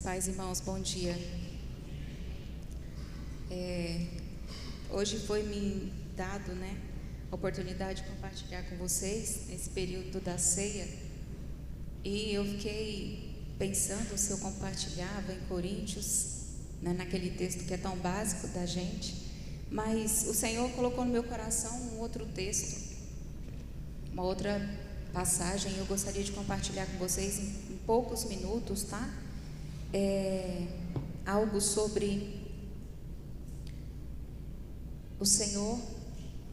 Paz, irmãos, bom dia. Hoje foi me dado, a oportunidade de compartilhar com vocês nesse período da ceia. E eu fiquei pensando se eu compartilhava em Coríntios, naquele texto que é tão básico da gente. Mas o Senhor colocou no meu coração um outro texto, uma outra passagem. Eu gostaria de compartilhar com vocês em poucos minutos, tá? Algo sobre o Senhor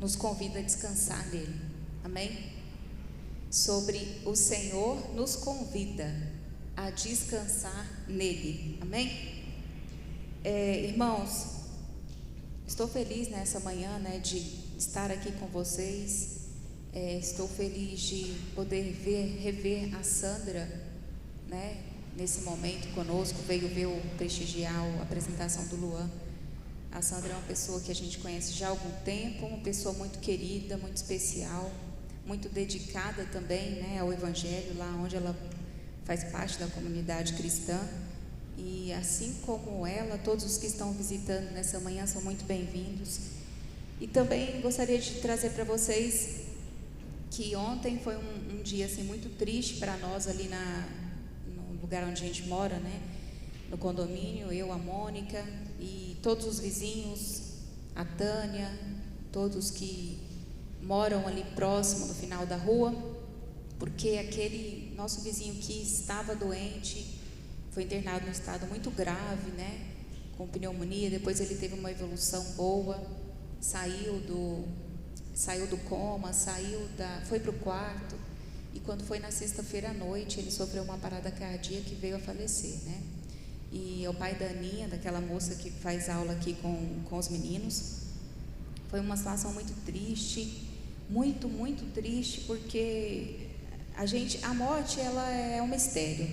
nos convida a descansar nele, amém? Sobre o Senhor nos convida a descansar nele, amém? Irmãos, estou feliz nessa manhã, de estar aqui com vocês. Estou feliz de poder rever a Sandra, nesse momento conosco. Veio prestigiar a apresentação do Luan. A Sandra é uma pessoa que a gente conhece já há algum tempo, uma pessoa muito querida, muito especial, muito dedicada também, ao Evangelho, lá onde ela faz parte da comunidade cristã. E assim como ela, todos os que estão visitando nessa manhã são muito bem-vindos. E também gostaria de trazer para vocês que ontem foi um dia assim, muito triste para nós ali no lugar onde a gente mora, no condomínio, eu, a Mônica e todos os vizinhos, a Tânia, todos que moram ali próximo no final da rua, porque aquele nosso vizinho que estava doente foi internado num estado muito grave, com pneumonia. Depois ele teve uma evolução boa, saiu do coma, foi para o quarto, e quando foi na sexta-feira à noite, ele sofreu uma parada cardíaca e veio a falecer, E é o pai da Aninha, daquela moça que faz aula aqui com os meninos. Foi uma situação muito triste, muito, muito triste, porque a morte, ela é um mistério,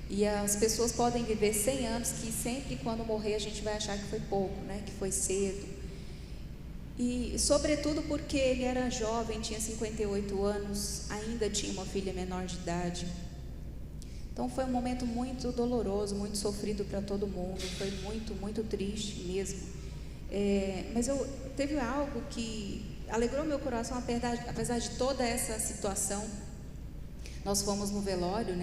e as pessoas podem viver 100 anos, que sempre quando morrer a gente vai achar que foi pouco, que foi cedo. E sobretudo porque ele era jovem, tinha 58 anos, ainda tinha uma filha menor de idade. Então foi um momento muito doloroso, muito sofrido para todo mundo, foi muito, muito triste mesmo. Mas teve algo que alegrou meu coração, apesar de toda essa situação. Nós fomos no velório,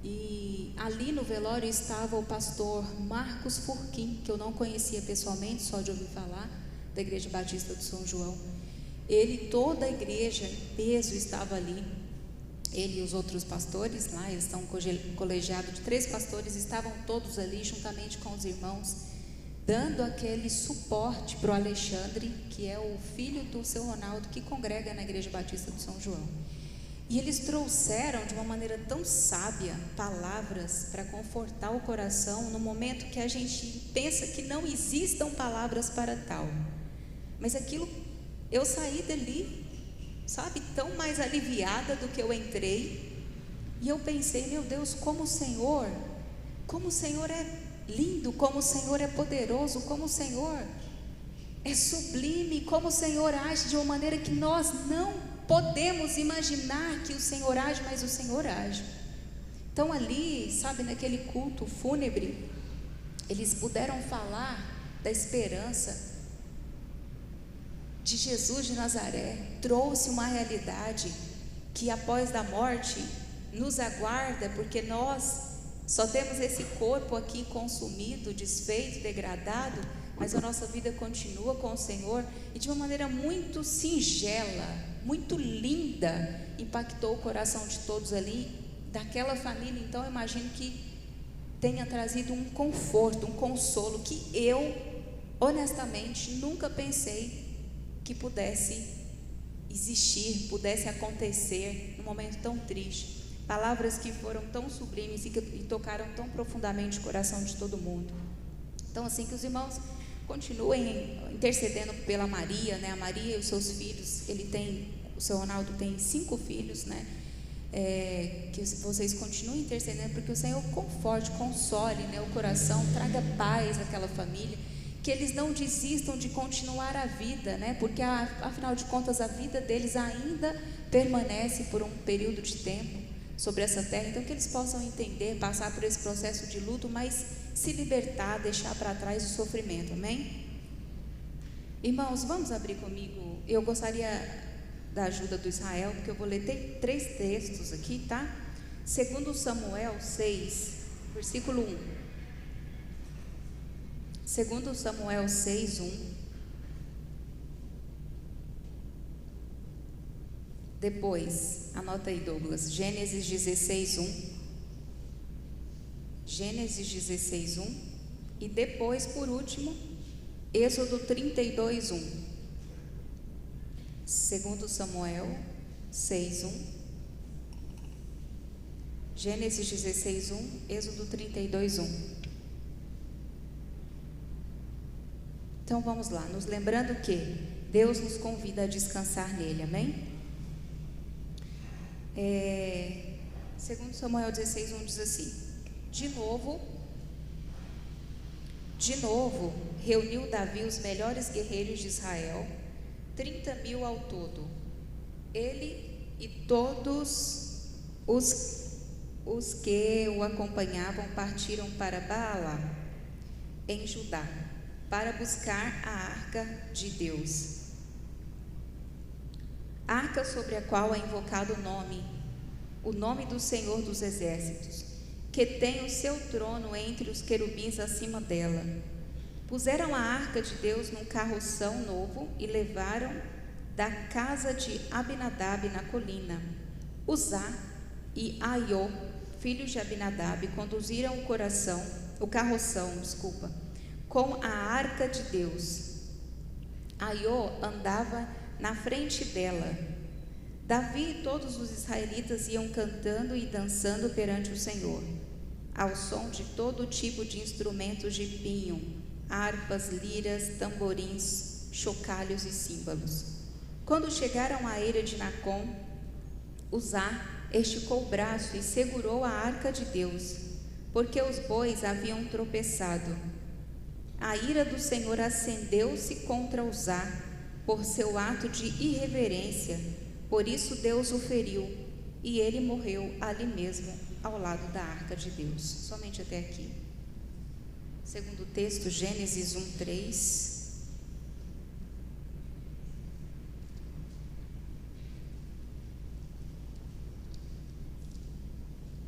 e ali no velório estava o pastor Marcos Furquim, que eu não conhecia pessoalmente, só de ouvir falar, da Igreja Batista de São João. Toda a igreja em peso estava ali. Ele e os outros pastores lá, eles estão um colegiado de 3 pastores, estavam todos ali juntamente com os irmãos, dando aquele suporte para o Alexandre, que é o filho do seu Ronaldo, que congrega na Igreja Batista de São João. E eles trouxeram de uma maneira tão sábia palavras para confortar o coração no momento que a gente pensa que não existam palavras para tal. Mas aquilo, eu saí dali, tão mais aliviada do que eu entrei. E eu pensei, meu Deus, como o Senhor é lindo, como o Senhor é poderoso, como o Senhor é sublime, como o Senhor age de uma maneira que nós não podemos imaginar que o Senhor age, mas o Senhor age. Então ali, naquele culto fúnebre, eles puderam falar da esperança de Jesus de Nazaré. Trouxe uma realidade que após da morte nos aguarda, porque nós só temos esse corpo aqui consumido, desfeito, degradado, mas a nossa vida continua com o Senhor. E de uma maneira muito singela, muito linda, impactou o coração de todos ali, daquela família. Então eu imagino que tenha trazido um conforto, um consolo, que eu honestamente nunca pensei que pudesse existir, pudesse acontecer num momento tão triste. Palavras que foram tão sublimes e tocaram tão profundamente o coração de todo mundo. Então, assim, que os irmãos continuem intercedendo pela Maria, a Maria e os seus filhos. O seu Ronaldo tem 5 filhos, que vocês continuem intercedendo, porque o Senhor conforte, console, o coração, traga paz àquela família, que eles não desistam de continuar a vida, porque afinal de contas a vida deles ainda permanece por um período de tempo. sobre essa terra. Então que eles possam entender, passar por esse processo de luto, mas se libertar, deixar para trás o sofrimento, amém? Irmãos, vamos abrir comigo. Eu gostaria da ajuda do Israel, porque eu vou ler 3 textos aqui, tá? Segundo Samuel 6, versículo 1. Segundo Samuel 6, 1. Depois, anota aí, Douglas, Gênesis 16, 1. Gênesis 16, 1. E depois, por último, Êxodo 32, 1. Segundo Samuel 6, 1. Gênesis 16, 1. Êxodo 32, 1. Então vamos lá, nos lembrando que Deus nos convida a descansar nele, amém? Segundo Samuel 16, 1 diz assim: De novo, reuniu Davi os melhores guerreiros de Israel, 30.000 ao todo. Ele e todos os que o acompanhavam partiram para Baalá, em Judá, para buscar a arca de Deus. Arca sobre a qual é invocado o nome do Senhor dos Exércitos, que tem o seu trono entre os querubins acima dela. Puseram a arca de Deus num carroção novo e levaram da casa de Abinadab na colina. Uzá e Aiô, filhos de Abinadab, conduziram o carroção, com a arca de Deus. Aiô andava na frente dela. Davi e todos os israelitas iam cantando e dançando perante o Senhor, ao som de todo tipo de instrumentos de pinho, harpas, liras, tamborins, chocalhos e símbolos. Quando chegaram à eira de Nacon, Uzá esticou o braço e segurou a arca de Deus, porque os bois haviam tropeçado. A ira do Senhor acendeu-se contra Uzá por seu ato de irreverência. Por isso Deus o feriu, e ele morreu ali mesmo, ao lado da arca de Deus. Somente até aqui. Segundo texto, Gênesis 1, 3.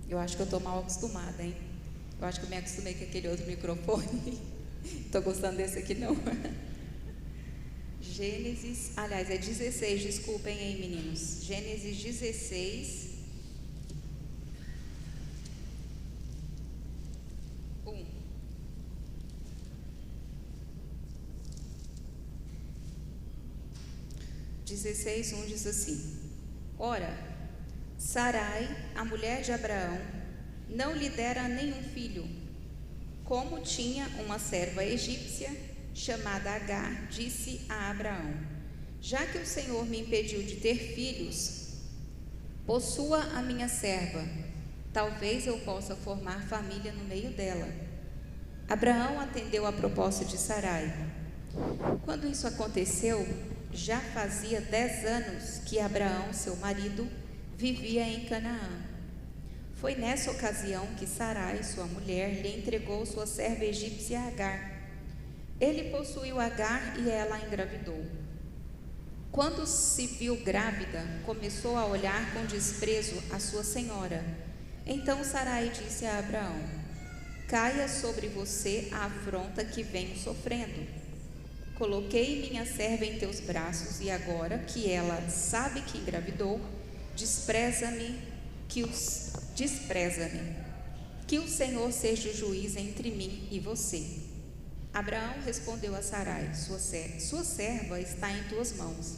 Eu acho que eu estou mal acostumada, hein? Eu acho que eu me acostumei com aquele outro microfone. Estou gostando desse aqui, não. Gênesis, aliás, é 16, desculpem aí, meninos. Gênesis 16, 1. Diz assim: Ora, Sarai, a mulher de Abraão, não lhe dera nenhum filho. Como tinha uma serva egípcia chamada Agar, disse a Abraão: Já que o Senhor me impediu de ter filhos, possua a minha serva, talvez eu possa formar família no meio dela. Abraão atendeu à proposta de Sarai. Quando isso aconteceu, já fazia 10 anos que Abraão, seu marido, vivia em Canaã. Foi nessa ocasião que Sarai, sua mulher, lhe entregou sua serva egípcia Agar. Ele possuiu Agar e ela engravidou. Quando se viu grávida, começou a olhar com desprezo a sua senhora. Então Sarai disse a Abraão: Caia sobre você a afronta que venho sofrendo. Coloquei minha serva em teus braços e agora que ela sabe que engravidou, despreza-me. Que o Senhor seja o juiz entre mim e você. Abraão respondeu a Sarai: Sua serva está em tuas mãos.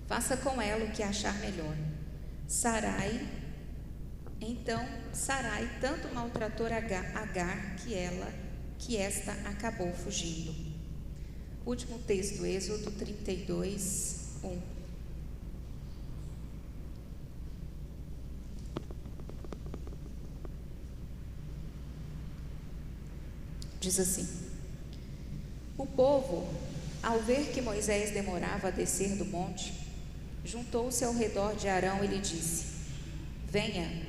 Faça com ela o que achar melhor. Então Sarai tanto maltratou Agar que esta acabou fugindo. Último texto, Êxodo 32, 1. Diz assim: O povo, ao ver que Moisés demorava a descer do monte, juntou-se ao redor de Arão e lhe disse: venha,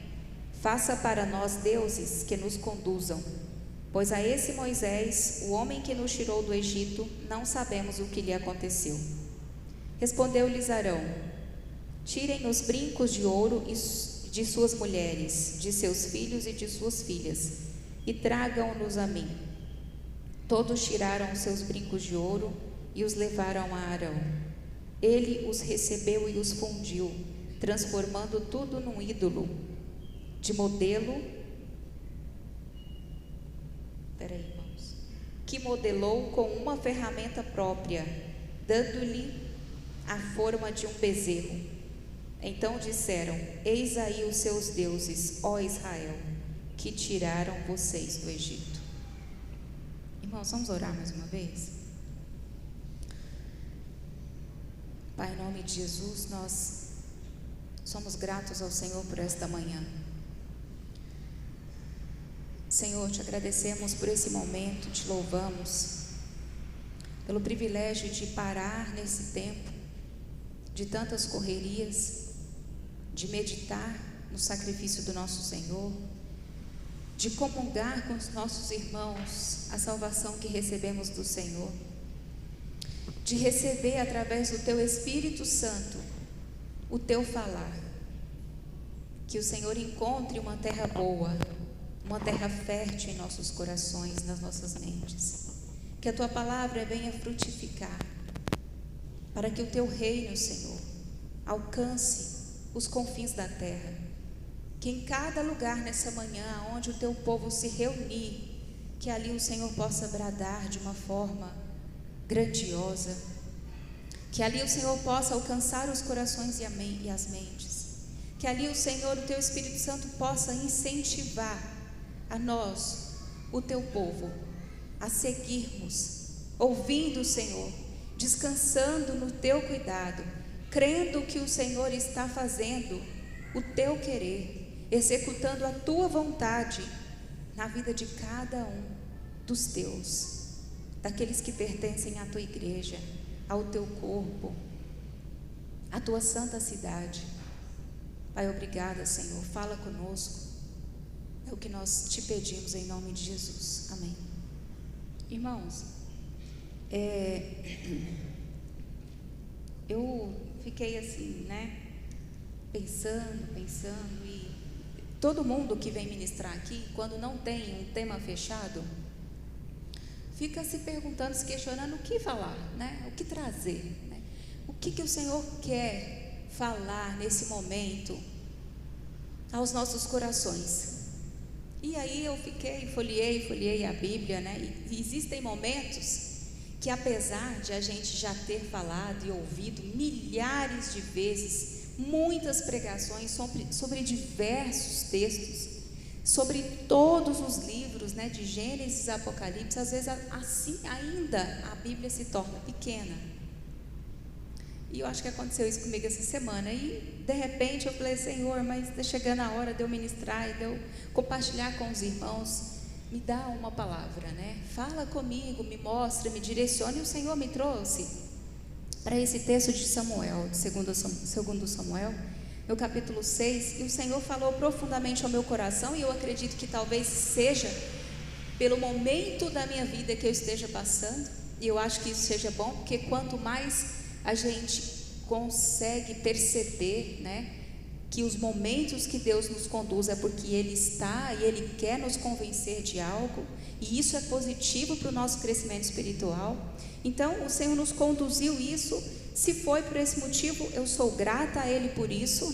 faça para nós deuses que nos conduzam, pois a esse Moisés, o homem que nos tirou do Egito, não sabemos o que lhe aconteceu. Respondeu-lhes Arão: tirem os brincos de ouro de suas mulheres, de seus filhos e de suas filhas, e tragam-nos a mim. Todos tiraram os seus brincos de ouro e os levaram a Arão. Ele os recebeu e os fundiu, transformando tudo num ídolo de modelo. Irmãos, que modelou com uma ferramenta própria, dando-lhe a forma de um bezerro. Então disseram: eis aí os seus deuses, ó Israel, que tiraram vocês do Egito. Irmãos, vamos orar mais uma vez? Pai, em nome de Jesus, nós somos gratos ao Senhor por esta manhã. Senhor, te agradecemos por esse momento, te louvamos pelo privilégio de parar nesse tempo de tantas correrias, de meditar no sacrifício do nosso Senhor, de comungar com os nossos irmãos a salvação que recebemos do Senhor, de receber através do Teu Espírito Santo o Teu falar. Que o Senhor encontre uma terra boa, uma terra fértil em nossos corações, nas nossas mentes. Que a Tua palavra venha frutificar, para que o Teu reino, Senhor, alcance os confins da terra. Que em cada lugar nessa manhã, onde o Teu povo se reunir, que ali o Senhor possa bradar de uma forma grandiosa. Que ali o Senhor possa alcançar os corações e as mentes. Que ali o Senhor, o Teu Espírito Santo, possa incentivar a nós, o Teu povo, a seguirmos, ouvindo o Senhor, descansando no Teu cuidado, crendo que o Senhor está fazendo o Teu querer, executando a Tua vontade na vida de cada um dos Teus, daqueles que pertencem à Tua igreja, ao Teu corpo, à Tua santa cidade. Pai, obrigada, Senhor, fala conosco. É o que nós te pedimos em nome de Jesus. Amém. Irmãos, eu fiquei assim, pensando, e todo mundo que vem ministrar aqui, quando não tem um tema fechado, fica se perguntando, se questionando o que falar, o que trazer, o que o Senhor quer falar nesse momento aos nossos corações. E aí eu folheei a Bíblia, e existem momentos que, apesar de a gente já ter falado e ouvido milhares de vezes, muitas pregações sobre diversos textos, sobre todos os livros, de Gênesis a Apocalipse, às vezes assim ainda a Bíblia se torna pequena. E eu acho que aconteceu isso comigo essa semana. E de repente eu falei: Senhor, mas está chegando a hora de eu ministrar e de eu compartilhar com os irmãos. Me dá uma palavra, Fala comigo, me mostra, me direcione. E o Senhor me trouxe para esse texto de Samuel, de 2 Samuel, no capítulo 6. E o Senhor falou profundamente ao meu coração. E eu acredito que talvez seja pelo momento da minha vida que eu esteja passando. E eu acho que isso seja bom, porque quanto mais a gente consegue perceber, que os momentos que Deus nos conduz é porque Ele está e Ele quer nos convencer de algo, e isso é positivo para o nosso crescimento espiritual. Então o Senhor nos conduziu isso. Se foi por esse motivo, eu sou grata a Ele por isso,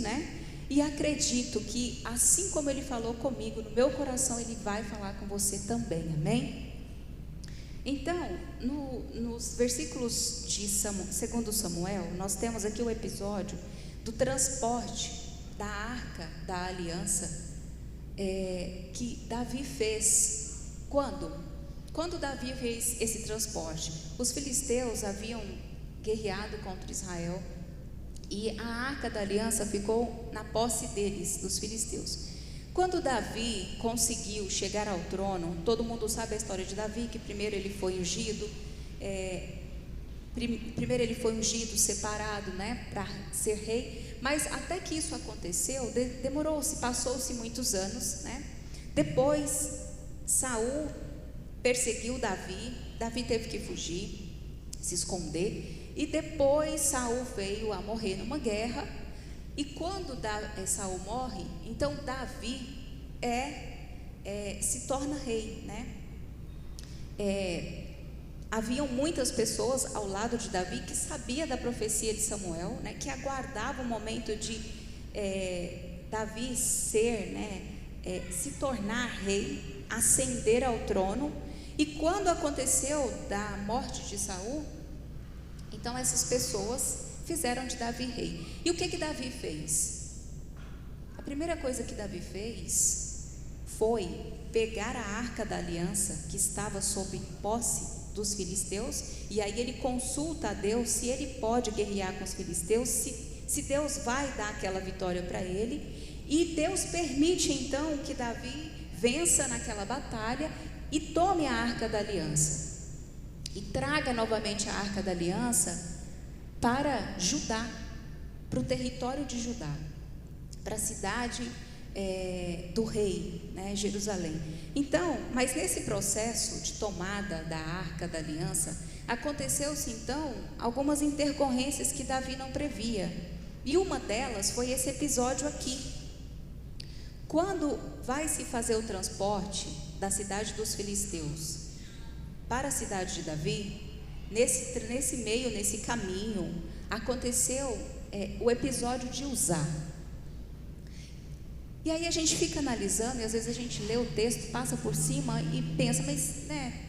e acredito que assim como Ele falou comigo no meu coração, Ele vai falar com você também, amém? Então, nos versículos de 2 Samuel, nós temos aqui o episódio do transporte da Arca da Aliança, que Davi fez. Quando Davi fez esse transporte, os filisteus haviam guerreado contra Israel, e a Arca da Aliança ficou na posse deles, dos filisteus. Quando Davi conseguiu chegar ao trono, todo mundo sabe a história de Davi, que primeiro ele foi ungido, separado, para ser rei, Mas até que isso aconteceu, demorou-se, passou-se muitos anos, né? Depois, Saul perseguiu Davi, Davi teve que fugir, se esconder, e depois Saul veio a morrer numa guerra, e quando Saul morre, então Davi se torna rei, né? Haviam muitas pessoas ao lado de Davi que sabia da profecia de Samuel, né? Que aguardavam o momento de Davi ser, né? Se tornar rei, ascender ao trono. E quando aconteceu da morte de Saul, então essas pessoas fizeram de Davi rei. E o que Davi fez? A primeira coisa que Davi fez foi pegar a arca da aliança que estava sob posse dos filisteus, e aí ele consulta a Deus se ele pode guerrear com os filisteus, se Deus vai dar aquela vitória para ele, e Deus permite então que Davi vença naquela batalha e tome a arca da aliança, e traga novamente a arca da aliança para Judá, para o território de Judá, para a cidade do rei, né, Jerusalém. Então, mas nesse processo de tomada da arca da aliança, aconteceu-se então algumas intercorrências que Davi não previa, e uma delas foi esse episódio aqui. Quando vai se fazer o transporte da cidade dos filisteus para a cidade de Davi, nesse meio, nesse caminho, aconteceu o episódio de Uzá. E aí a gente fica analisando, e às vezes a gente lê o texto, passa por cima e pensa, mas né,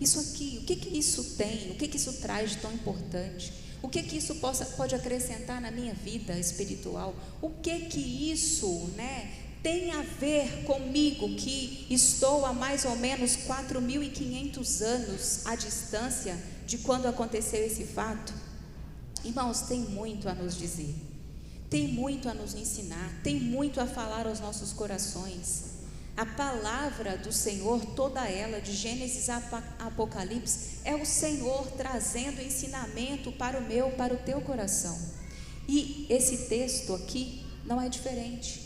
isso aqui, o que isso tem? O que isso traz de tão importante? O que isso pode acrescentar na minha vida espiritual? O que isso, né, tem a ver comigo, que estou há mais ou menos 4.500 anos à distância de quando aconteceu esse fato? Irmãos, tem muito a nos dizer, tem muito a nos ensinar, tem muito a falar aos nossos corações. A palavra do Senhor, toda ela, de Gênesis a Apocalipse, é o Senhor trazendo ensinamento para o meu, para o teu coração. E esse texto aqui não é diferente,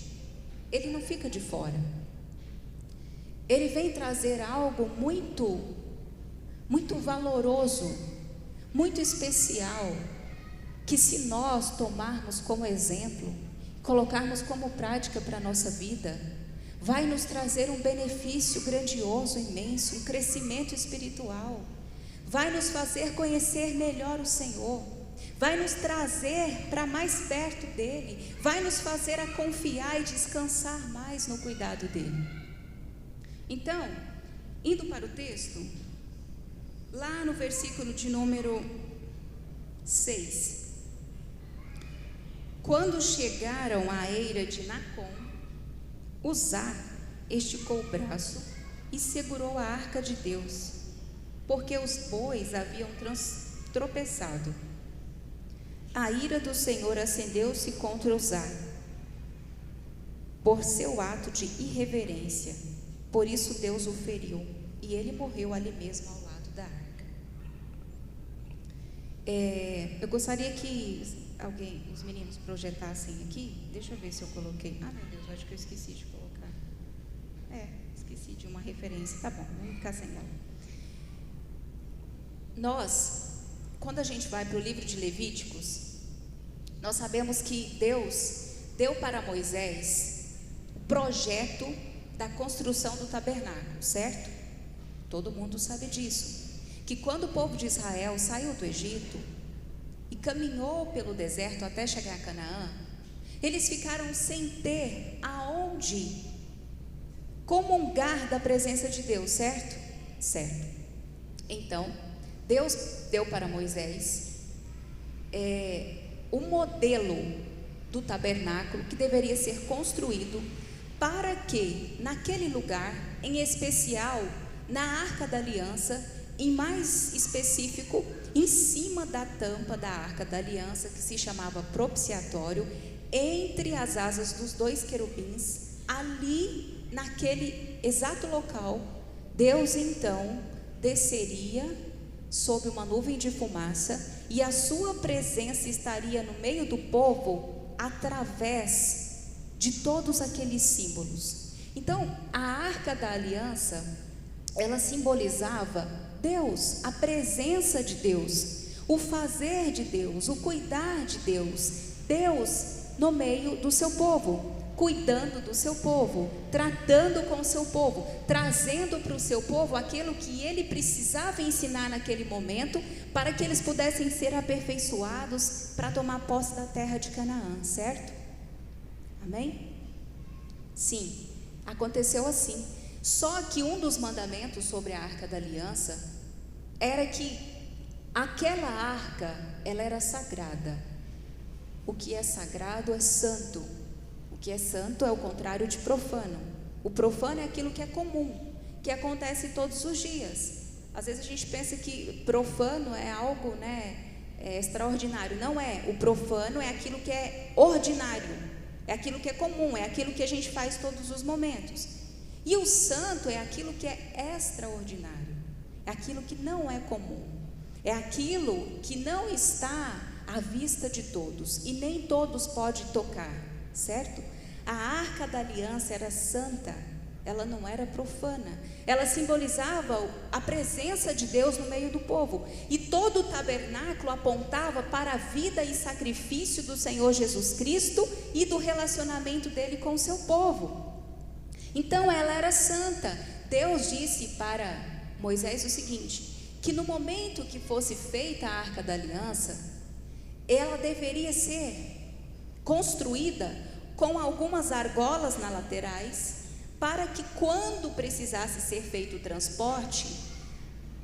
ele não fica de fora. Ele vem trazer algo muito, muito valoroso, muito especial, que se nós tomarmos como exemplo, colocarmos como prática para a nossa vida, vai nos trazer um benefício grandioso, imenso, um crescimento espiritual, vai nos fazer conhecer melhor o Senhor, vai nos trazer para mais perto dEle, vai nos fazer a confiar e descansar mais no cuidado dEle. Então, indo para o texto, lá no versículo de número 6, quando chegaram à eira de Nacon, Uzá esticou o braço e segurou a arca de Deus, porque os bois haviam tropeçado. A ira do Senhor acendeu-se contra Uzá, por seu ato de irreverência. Por isso Deus o feriu, e ele morreu ali mesmo ao lado da arca. Eu gostaria que os meninos projetassem aqui. Deixa eu ver se eu coloquei. Ah, meu Deus, acho que eu esqueci de colocar. Esqueci de uma referência. Tá bom, vamos ficar sem ela. Nós, quando a gente vai para o livro de Levíticos, nós sabemos que Deus deu para Moisés o projeto da construção do tabernáculo, certo? Todo mundo sabe disso. Que quando o povo de Israel saiu do Egito e caminhou pelo deserto até chegar a Canaã, eles ficaram sem ter aonde comungar da presença de Deus, certo? Certo. Então, Deus deu para Moisés o modelo do tabernáculo que deveria ser construído para que naquele lugar, em especial na Arca da Aliança, em mais específico, em cima da tampa da Arca da Aliança, que se chamava propiciatório, entre as asas dos dois querubins, ali naquele exato local, Deus então desceria sob uma nuvem de fumaça, e a sua presença estaria no meio do povo através de todos aqueles símbolos. Então, a Arca da Aliança, ela simbolizava Deus, a presença de Deus, o fazer de Deus, o cuidar de Deus, Deus no meio do seu povo, cuidando do seu povo, tratando com o seu povo, trazendo para o seu povo aquilo que ele precisava ensinar naquele momento, para que eles pudessem ser aperfeiçoados para tomar posse da terra de Canaã, certo? Amém? Sim, aconteceu assim. Só que um dos mandamentos sobre a Arca da Aliança era que aquela arca, ela era sagrada. O que é sagrado é santo. O que é santo é o contrário de profano. O profano é aquilo que é comum, que acontece todos os dias. Às vezes a gente pensa que profano é algo, extraordinário. Não é. O profano é aquilo que é ordinário, é aquilo que é comum, é aquilo que a gente faz todos os momentos. E o santo é aquilo que é extraordinário, é aquilo que não é comum, é aquilo que não está à vista de todos e nem todos podem tocar, certo? A Arca da Aliança era santa, ela não era profana, ela simbolizava a presença de Deus no meio do povo, e todo o tabernáculo apontava para a vida e sacrifício do Senhor Jesus Cristo e do relacionamento dele com o seu povo. Então ela era santa. Deus disse para Moisés o seguinte, que no momento que fosse feita a Arca da Aliança, ela deveria ser construída com algumas argolas nas laterais, para que quando precisasse ser feito o transporte,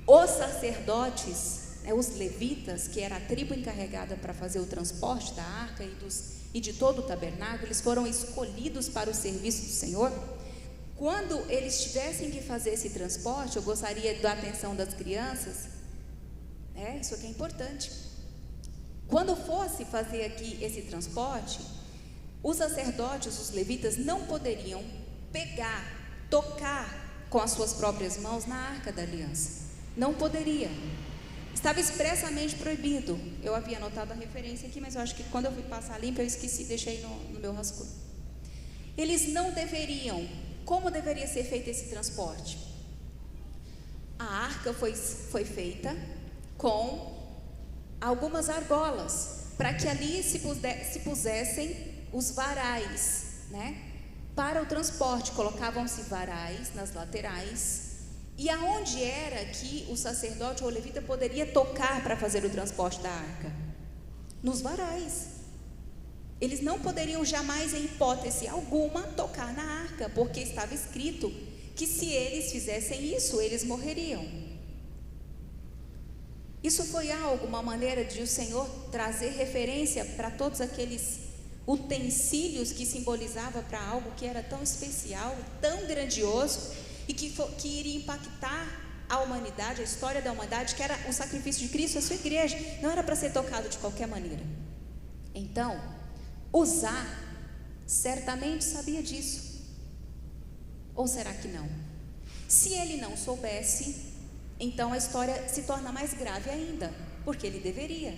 os sacerdotes, os levitas, que era a tribo encarregada para fazer o transporte da arca e de todo o tabernáculo, eles foram escolhidos para o serviço do Senhor. Quando eles tivessem que fazer esse transporte, eu gostaria da atenção das crianças, isso aqui é importante. Quando fosse fazer aqui esse transporte, os sacerdotes, os levitas, não poderiam pegar, tocar com as suas próprias mãos na Arca da Aliança. Não poderia. Estava expressamente proibido. Eu havia anotado a referência aqui, mas eu acho que quando eu fui passar limpo, eu esqueci, deixei no meu rascunho. Eles não deveriam. Como deveria ser feito esse transporte? A arca foi feita com algumas argolas, para que ali se pusessem os varais, para o transporte. Colocavam-se varais nas laterais, e aonde era que o sacerdote ou o levita poderia tocar para fazer o transporte da arca? Nos varais. Eles não poderiam jamais, em hipótese alguma, tocar na arca, porque estava escrito que se eles fizessem isso, eles morreriam. Isso foi uma maneira de o Senhor trazer referência para todos aqueles utensílios que simbolizavam para algo que era tão especial, tão grandioso, e que iria impactar a humanidade, a história da humanidade, que era o sacrifício de Cristo, a sua igreja. Não era para ser tocado de qualquer maneira. Então, Uzá certamente sabia disso. Ou será que não? Se ele não soubesse, então a história se torna mais grave ainda, porque ele deveria.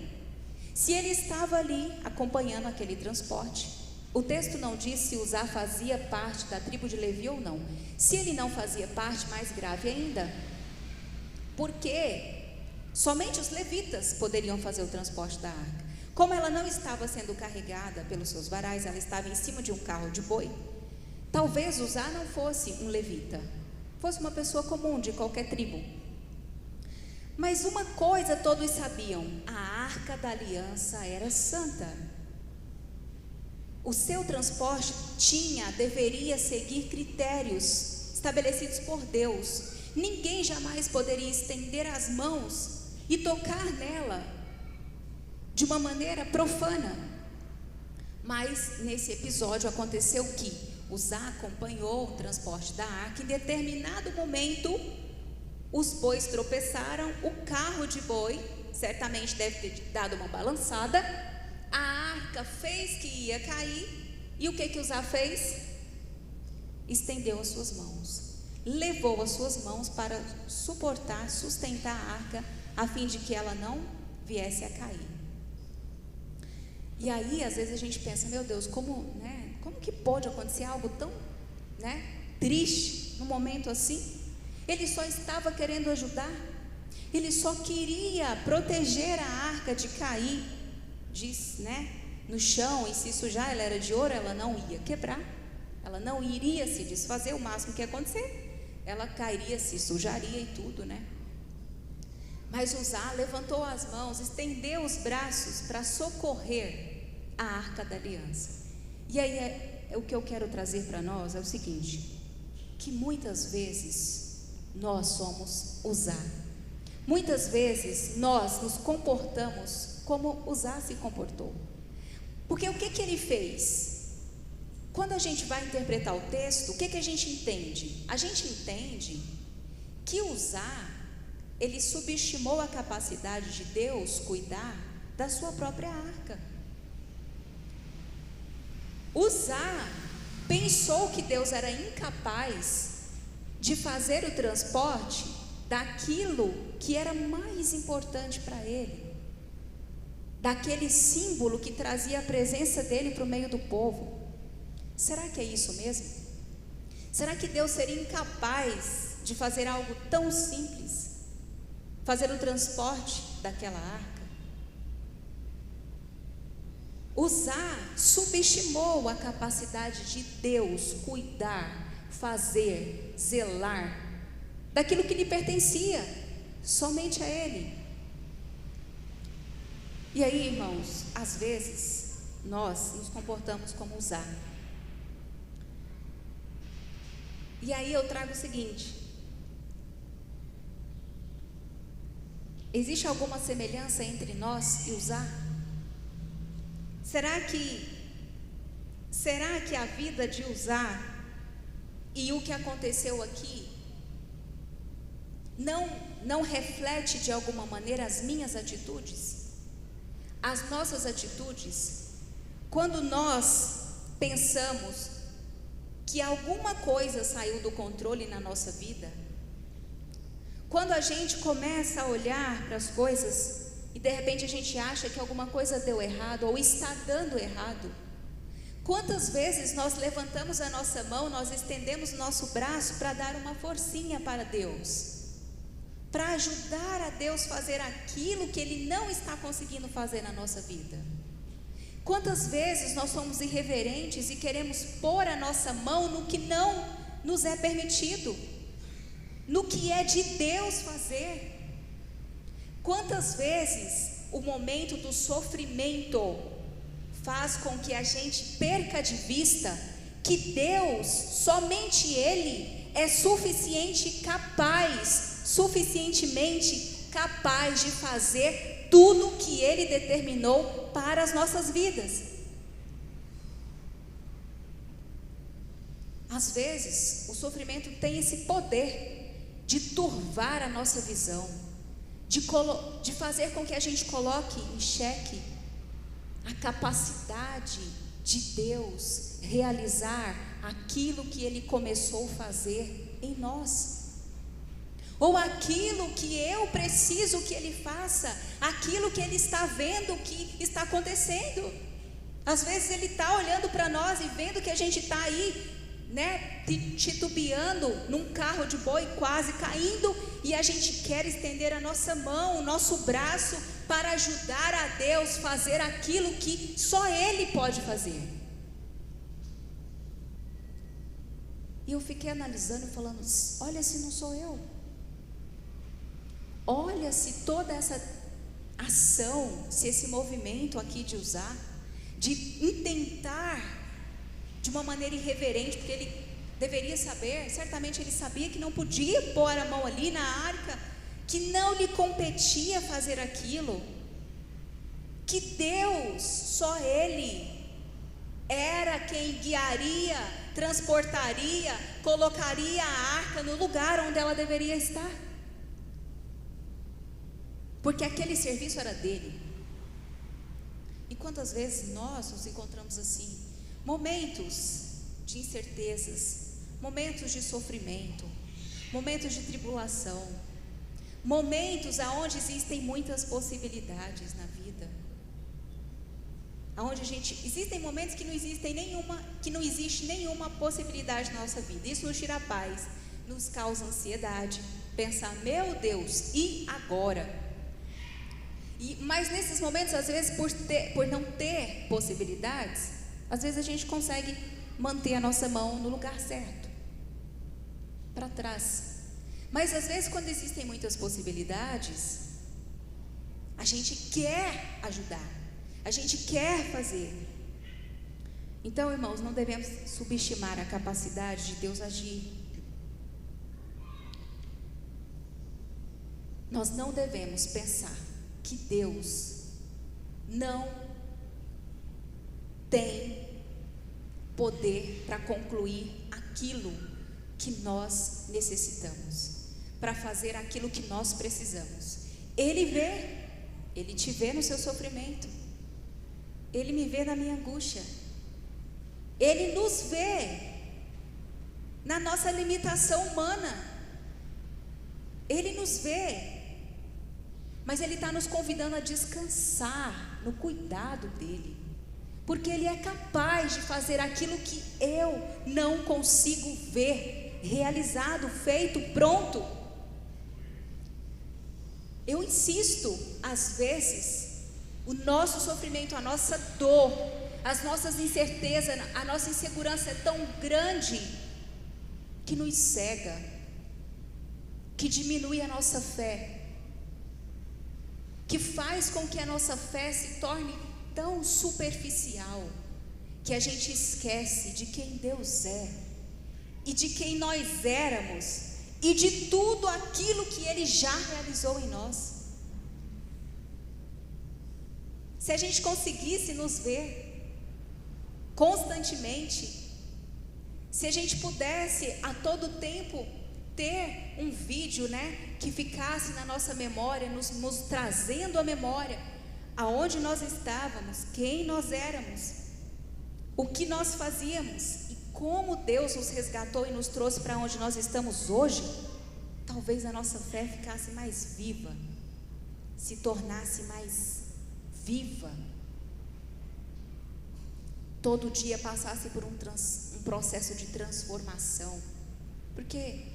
Se ele estava ali acompanhando aquele transporte, o texto não diz se Uzá fazia parte da tribo de Levi ou não. Se ele não fazia parte, mais grave ainda, porque somente os levitas poderiam fazer o transporte da arca. Como ela não estava sendo carregada pelos seus varais, ela estava em cima de um carro de boi. Talvez Uzá não fosse um levita, fosse uma pessoa comum de qualquer tribo. Mas uma coisa todos sabiam: a Arca da Aliança era santa. O seu transporte deveria seguir critérios estabelecidos por Deus. Ninguém jamais poderia estender as mãos e tocar nela de uma maneira profana. Mas nesse episódio aconteceu que Uzá acompanhou o transporte da arca. Em determinado momento, os bois tropeçaram, o carro de boi certamente deve ter dado uma balançada, a arca fez que ia cair, e o que Uzá fez? Estendeu as suas mãos, levou as suas mãos para sustentar a arca, a fim de que ela não viesse a cair. E aí, às vezes a gente pensa, meu Deus, como que pode acontecer algo tão, triste, num momento assim? Ele só estava querendo ajudar, ele só queria proteger a arca de cair, no chão e se sujar. Ela era de ouro, ela não ia quebrar, ela não iria se desfazer. O máximo que ia acontecer, ela cairia, se sujaria e tudo, Mas Uzá levantou as mãos, estendeu os braços para socorrer a arca da aliança. E aí o que eu quero trazer para nós é o seguinte, que muitas vezes nós somos Uzá. Muitas vezes nós nos comportamos como Uzá se comportou. Porque o que ele fez? Quando a gente vai interpretar o texto, o que a gente entende? A gente entende que Uzá, ele subestimou a capacidade de Deus cuidar da sua própria arca. Uzá pensou que Deus era incapaz de fazer o transporte daquilo que era mais importante para ele, daquele símbolo que trazia a presença dele para o meio do povo. Será que é isso mesmo? Será que Deus seria incapaz de fazer algo tão simples, fazer o transporte daquela arca? Uzá subestimou a capacidade de Deus cuidar, fazer, zelar daquilo que lhe pertencia somente a ele. E aí, irmãos, às vezes nós nos comportamos como Uzá. E aí eu trago o seguinte: existe alguma semelhança entre nós e Uzá? Será que a vida de Uzá e o que aconteceu aqui não reflete de alguma maneira as minhas atitudes? As nossas atitudes, quando nós pensamos que alguma coisa saiu do controle na nossa vida, quando a gente começa a olhar para as coisas e de repente a gente acha que alguma coisa deu errado ou está dando errado, quantas vezes nós levantamos a nossa mão, nós estendemos o nosso braço para dar uma forcinha para Deus, para ajudar a Deus a fazer aquilo que Ele não está conseguindo fazer na nossa vida? Quantas vezes nós somos irreverentes e queremos pôr a nossa mão no que não nos é permitido, no que é de Deus fazer? Quantas vezes o momento do sofrimento faz com que a gente perca de vista que Deus, somente Ele, é suficientemente capaz de fazer tudo o que Ele determinou para as nossas vidas. Às vezes, o sofrimento tem esse poder de turvar a nossa visão, de fazer com que a gente coloque em xeque a capacidade de Deus realizar aquilo que Ele começou a fazer em nós, ou aquilo que eu preciso que Ele faça, aquilo que Ele está vendo que está acontecendo. Às vezes Ele está olhando para nós e vendo que a gente está aí, titubeando num carro de boi, quase caindo, e a gente quer estender a nossa mão, o nosso braço, para ajudar a Deus a fazer aquilo que só Ele pode fazer. E eu fiquei analisando e falando: olha, se não sou eu, olha se toda essa ação, se esse movimento aqui de Uzá, de intentar de uma maneira irreverente, porque ele deveria saber, certamente ele sabia que não podia pôr a mão ali na arca, que não lhe competia fazer aquilo, que Deus, só Ele, era quem guiaria, transportaria, colocaria a arca no lugar onde ela deveria estar, porque aquele serviço era dele. E quantas vezes nós nos encontramos assim? Momentos de incertezas, momentos de sofrimento, momentos de tribulação, momentos onde existem muitas possibilidades na vida. Aonde existem momentos que não existe nenhuma possibilidade na nossa vida. Isso nos tira a paz, nos causa ansiedade, pensar, meu Deus, e agora? Mas nesses momentos, às vezes, por não ter possibilidades, às vezes a gente consegue manter a nossa mão no lugar certo, para trás. Mas às vezes, quando existem muitas possibilidades, a gente quer ajudar, a gente quer fazer. Então, irmãos, não devemos subestimar a capacidade de Deus agir. Nós não devemos pensar que Deus não tem poder para concluir aquilo que nós necessitamos, para fazer aquilo que nós precisamos. Ele te vê no seu sofrimento, Ele me vê na minha angústia, Ele nos vê na nossa limitação humana, Ele nos vê, mas Ele está nos convidando a descansar no cuidado dEle, porque Ele é capaz de fazer aquilo que eu não consigo ver realizado, feito, pronto. Eu insisto, às vezes, o nosso sofrimento, a nossa dor, as nossas incertezas, a nossa insegurança é tão grande que nos cega, que diminui a nossa fé, que faz com que a nossa fé se torne tão superficial, que a gente esquece de quem Deus é, e de quem nós éramos, e de tudo aquilo que Ele já realizou em nós. Se a gente conseguisse nos ver constantemente, se a gente pudesse a todo tempo ter um vídeo, que ficasse na nossa memória, nos trazendo a memória aonde nós estávamos, quem nós éramos, o que nós fazíamos e como Deus nos resgatou e nos trouxe para onde nós estamos hoje, talvez a nossa fé ficasse mais viva, se tornasse mais viva, todo dia passasse por um processo de transformação, porque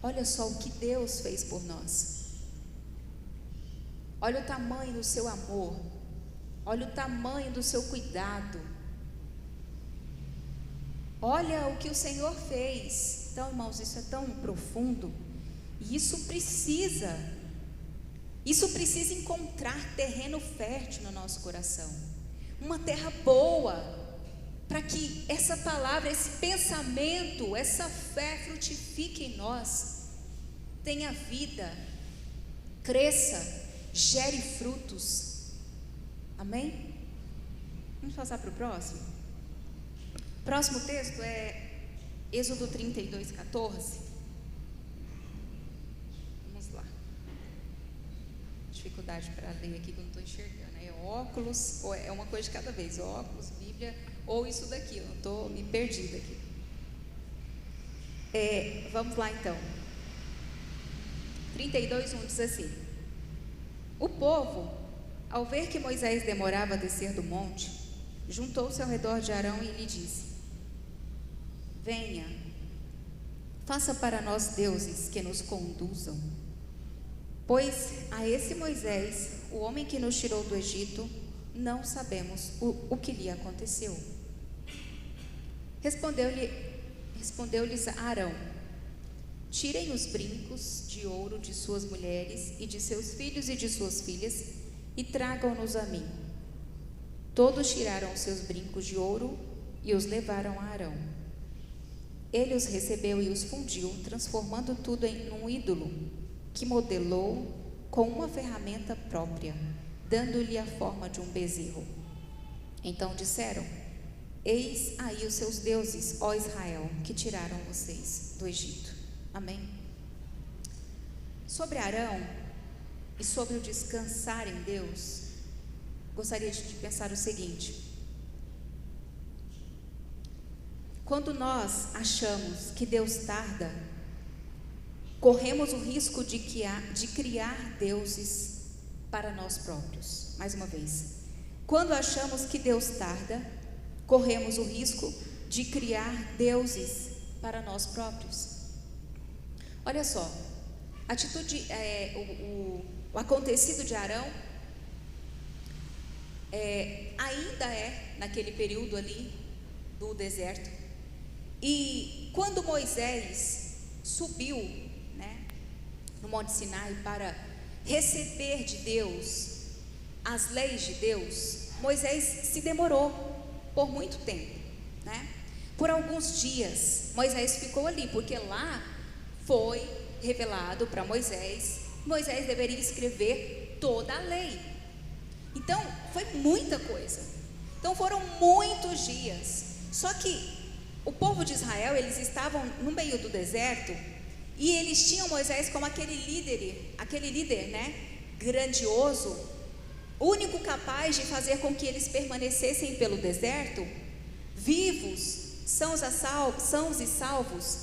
olha só o que Deus fez por nós, olha o tamanho do seu amor, olha o tamanho do seu cuidado, olha o que o Senhor fez. Então, irmãos, isso é tão profundo, e isso precisa encontrar terreno fértil no nosso coração, uma terra boa, para que essa palavra, esse pensamento, essa fé frutifique em nós, tenha vida, cresça, gere frutos. Amém? Vamos passar para o próximo? Próximo texto é Êxodo 32, 14. Vamos lá. Dificuldade para ler aqui que eu não estou enxergando. É óculos, ou é uma coisa de cada vez, óculos, Bíblia, ou isso daqui, eu estou me perdida aqui. Vamos lá então. 32:1 diz assim: o povo, ao ver que Moisés demorava a descer do monte, juntou-se ao redor de Arão e lhe disse: venha, faça para nós deuses que nos conduzam, pois a esse Moisés, o homem que nos tirou do Egito, não sabemos o que lhe aconteceu. Respondeu-lhes Arão: tirem os brincos de ouro de suas mulheres e de seus filhos e de suas filhas e tragam-nos a mim. Todos tiraram os seus brincos de ouro e os levaram a Arão. Ele os recebeu e os fundiu, transformando tudo em um ídolo, que modelou com uma ferramenta própria, dando-lhe a forma de um bezerro. Então disseram: eis aí os seus deuses, ó Israel, que tiraram vocês do Egito. Amém? Sobre Arão e sobre o descansar em Deus, gostaria de pensar o seguinte: quando nós achamos que Deus tarda, corremos o risco de criar deuses para nós próprios. Mais uma vez, Quando achamos que Deus tarda, corremos o risco de criar deuses para nós próprios. Olha só, o acontecido de Arão ainda é naquele período ali do deserto. E quando Moisés subiu, né, no Monte Sinai para receber de Deus as leis de Deus, Moisés se demorou por muito tempo, né? Por alguns dias Moisés ficou ali, porque lá foi revelado para Moisés deveria escrever toda a lei. Então foi muita coisa, então foram muitos dias. Só que o povo de Israel, eles estavam no meio do deserto, e eles tinham Moisés como aquele líder, né, grandioso, único capaz de fazer com que eles permanecessem pelo deserto, vivos, sãos e salvos,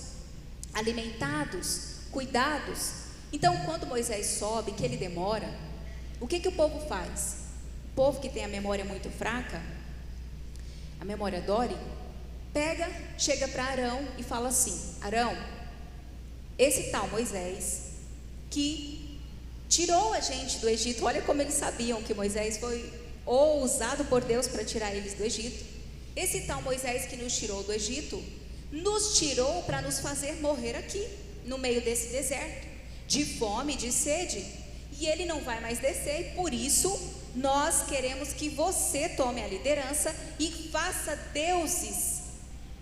alimentados, cuidados. Então, quando Moisés sobe, que ele demora, o que o povo faz? O povo que tem a memória muito fraca, a memória dóri, chega para Arão e fala assim: Arão, esse tal Moisés que tirou a gente do Egito, olha como eles sabiam que Moisés foi usado por Deus para tirar eles do Egito. Esse tal Moisés que nos tirou do Egito, nos tirou para nos fazer morrer aqui, no meio desse deserto, de fome, de sede, e ele não vai mais descer, e por isso nós queremos que você tome a liderança e faça deuses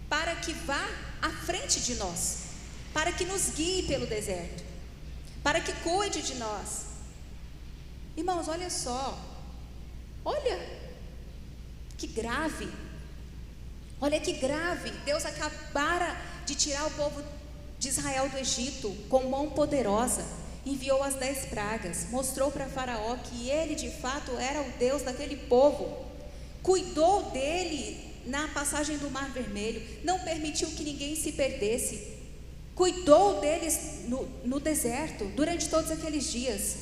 para que vá à frente de nós, para que nos guie pelo deserto, para que cuide de nós. Irmãos, olha só, olha que grave, Deus acabara de tirar o povo de Israel do Egito com mão poderosa, enviou as 10 pragas, mostrou para Faraó que ele de fato era o Deus daquele povo, cuidou dele na passagem do Mar Vermelho, não permitiu que ninguém se perdesse, cuidou deles no deserto durante todos aqueles dias.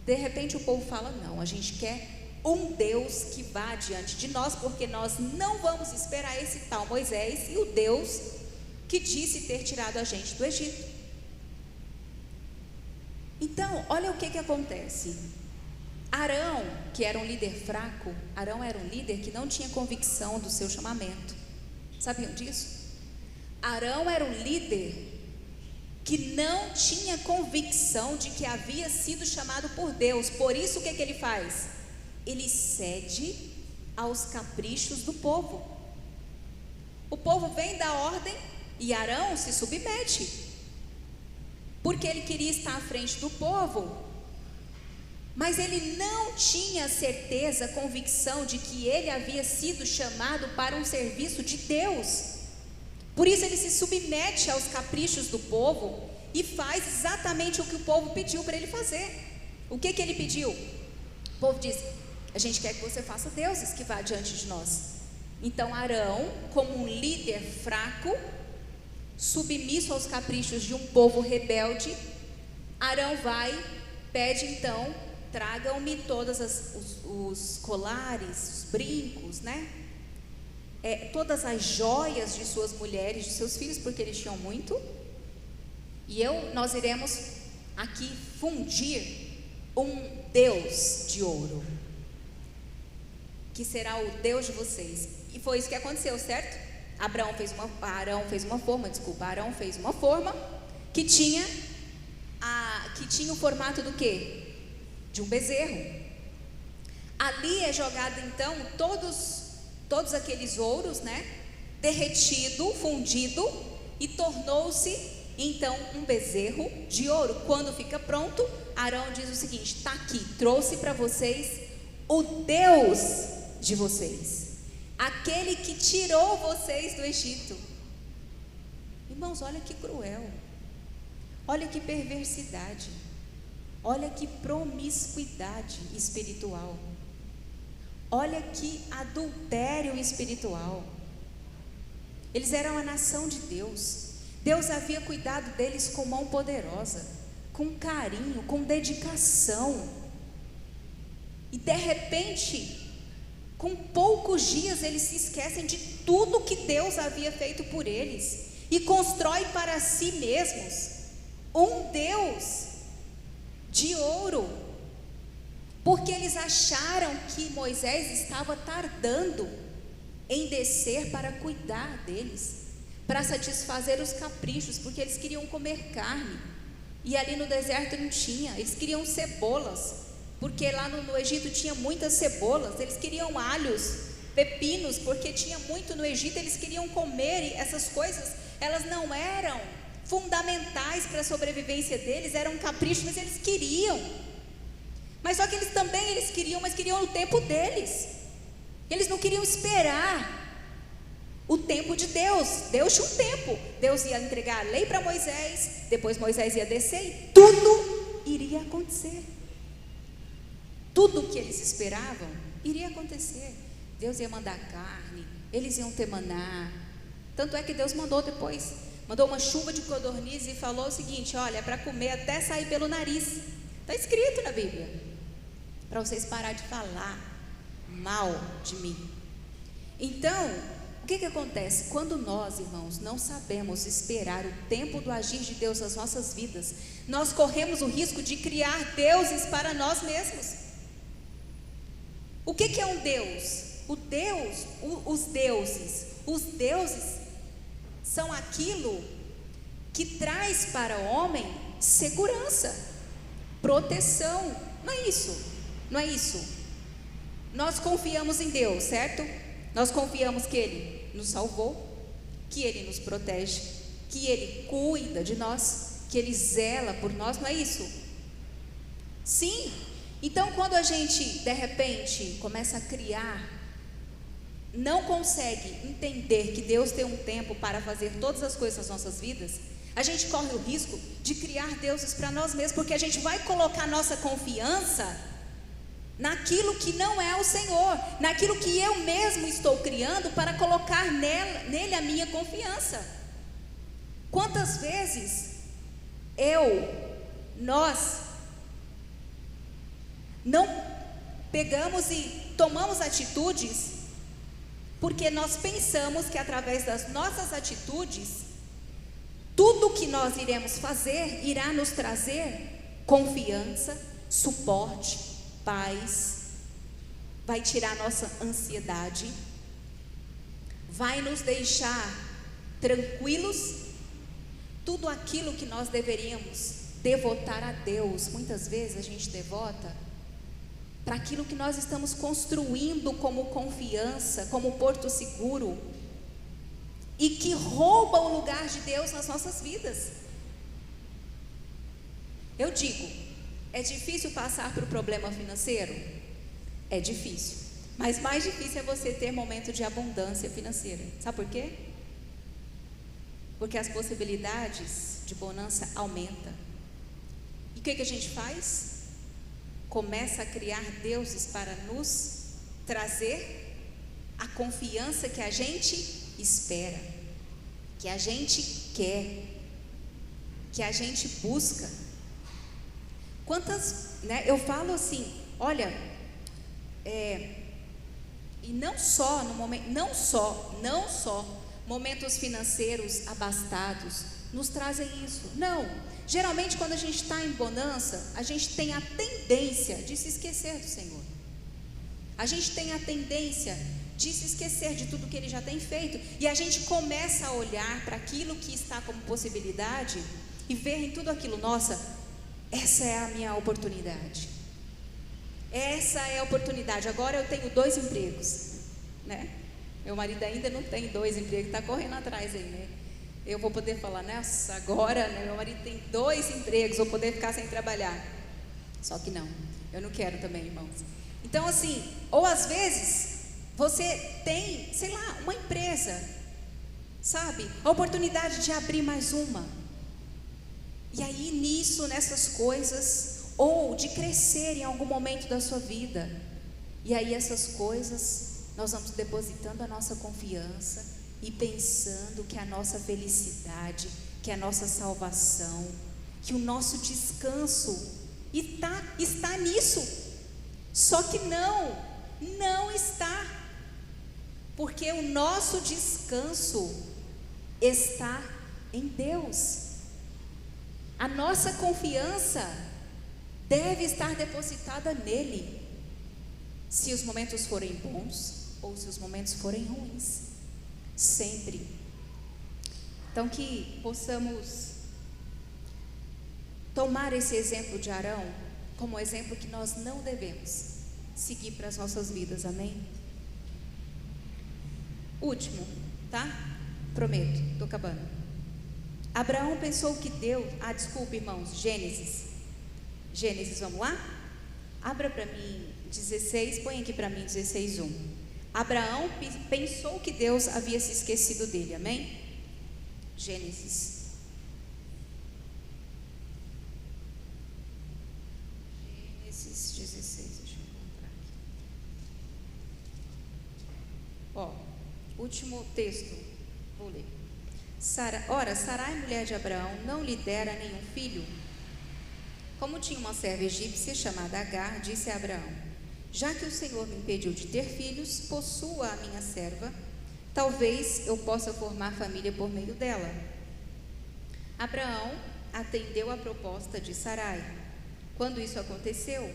De repente o povo fala: não, a gente quer um Deus que vá diante de nós, porque nós não vamos esperar esse tal Moisés e o Deus que disse ter tirado a gente do Egito. Então, olha o que acontece. Arão, que era um líder fraco, Arão era um líder que não tinha convicção do seu chamamento. Sabiam disso? Arão era um líder que não tinha convicção de que havia sido chamado por Deus. Por isso, o que ele faz? Ele cede aos caprichos do povo. O povo vem dar ordem e Arão se submete, porque ele queria estar à frente do povo, mas ele não tinha certeza, convicção de que ele havia sido chamado para um serviço de Deus. Por isso ele se submete aos caprichos do povo e faz exatamente o que o povo pediu para ele fazer. O que ele pediu? O povo disse: a gente quer que você faça deuses que vá diante de nós. Então Arão, como um líder fraco, submisso aos caprichos de um povo rebelde, Arão pede então: tragam-me todas os colares, os brincos, né? Todas as joias de suas mulheres, de seus filhos, porque eles tinham muito, e nós iremos aqui fundir um Deus de ouro, que será o Deus de vocês. E foi isso que aconteceu, certo? Arão fez uma forma que tinha o formato do quê? De um bezerro. Ali é jogado então todos aqueles ouros, né? Derretido, fundido, e tornou-se então um bezerro de ouro. Quando fica pronto, Arão diz o seguinte: está aqui, trouxe para vocês o Deus de vocês, aquele que tirou vocês do Egito. Irmãos, olha que cruel, olha que perversidade, olha que promiscuidade espiritual, olha que adultério espiritual. Eles eram a nação de Deus. Deus havia cuidado deles com mão poderosa, com carinho, com dedicação. E de repente com poucos dias eles se esquecem de tudo que Deus havia feito por eles e constroem para si mesmos um Deus de ouro, porque eles acharam que Moisés estava tardando em descer para cuidar deles, para satisfazer os caprichos, porque eles queriam comer carne, e ali no deserto não tinha. Eles queriam cebolas, porque lá no Egito tinha muitas cebolas. Eles queriam alhos, pepinos, porque tinha muito no Egito. Eles queriam comer, e essas coisas, elas não eram fundamentais para a sobrevivência deles, eram caprichos, mas eles queriam. Mas só que eles queriam, mas queriam o tempo deles. Eles não queriam esperar o tempo de Deus. Deus tinha um tempo. Deus ia entregar a lei para Moisés, depois Moisés ia descer e tudo iria acontecer. Tudo o que eles esperavam iria acontecer. Deus ia mandar carne, eles iam ter maná. Tanto é que Deus mandou depois, mandou uma chuva de codornizes e falou o seguinte: olha, é para comer até sair pelo nariz. Está escrito na Bíblia, para vocês pararem de falar mal de mim. Então, o que acontece? Quando nós, irmãos, não sabemos esperar o tempo do agir de Deus nas nossas vidas, nós corremos o risco de criar deuses para nós mesmos. O que é um Deus? Os deuses são aquilo que traz para o homem segurança, proteção. Não é isso? Não é isso? Nós confiamos em Deus, certo? Nós confiamos que Ele nos salvou, que Ele nos protege, que Ele cuida de nós, que Ele zela por nós, não é isso? Sim. Então, quando a gente, de repente, começa a criar, não consegue entender que Deus tem um tempo para fazer todas as coisas nas nossas vidas, a gente corre o risco de criar deuses para nós mesmos, porque a gente vai colocar nossa confiança naquilo que não é o Senhor, naquilo que eu mesmo estou criando para colocar nele a minha confiança. Quantas vezes nós não pegamos e tomamos atitudes porque nós pensamos que através das nossas atitudes tudo que nós iremos fazer irá nos trazer confiança, suporte, paz, vai tirar nossa ansiedade, vai nos deixar tranquilos. Tudo aquilo que nós deveríamos devotar a Deus, muitas vezes a gente devota para aquilo que nós estamos construindo como confiança, como porto seguro, e que rouba o lugar de Deus nas nossas vidas. Eu digo, é difícil passar por um problema financeiro? É difícil, mas mais difícil é você ter momento de abundância financeira. Sabe por quê? Porque as possibilidades de bonança aumentam. E o que a gente faz? Começa a criar deuses para nos trazer a confiança que a gente espera, que a gente quer, que a gente busca. Quantas, eu falo assim, olha, e não só no momento, não só momentos financeiros abastados nos trazem isso. Não, geralmente quando a gente está em bonança, a gente tem a tendência de se esquecer do Senhor. A gente tem a tendência de se esquecer de tudo que Ele já tem feito, e a gente começa a olhar para aquilo que está como possibilidade e ver em tudo aquilo, nossa, essa é a minha oportunidade. Essa é a oportunidade. Agora eu tenho 2 empregos, Meu marido ainda não tem 2 empregos, está correndo atrás aí, Eu vou poder falar, nossa, agora, meu marido tem 2 empregos, vou poder ficar sem trabalhar. Só que não, eu não quero também, irmãos. Então assim, ou às vezes você tem, sei lá, uma empresa, sabe? A oportunidade de abrir mais uma. E aí nessas coisas, ou de crescer em algum momento da sua vida. E aí essas coisas, nós vamos depositando a nossa confiança e pensando que a nossa felicidade, que a nossa salvação, que o nosso descanso está nisso. Só que não. Não está, porque o nosso descanso está em Deus. A nossa confiança deve estar depositada nele, se os momentos forem bons ou se os momentos forem ruins, sempre. Então, que possamos tomar esse exemplo de Arão como exemplo que nós não devemos seguir para as nossas vidas, amém? Último, tá? Prometo, estou acabando. Abraão pensou que Deus... desculpa, irmãos, Gênesis, vamos lá? Abra para mim 16, põe aqui para mim 16:1. Abraão pensou que Deus havia se esquecido dele, amém? Gênesis 16, deixa eu encontrar aqui. Último texto, vou ler. Ora, Sarai, mulher de Abraão, não lhe dera nenhum filho. Como tinha uma serva egípcia chamada Agar, disse a Abraão: já que o Senhor me impediu de ter filhos, possua a minha serva, talvez eu possa formar família por meio dela. Abraão atendeu a proposta de Sarai. Quando isso aconteceu,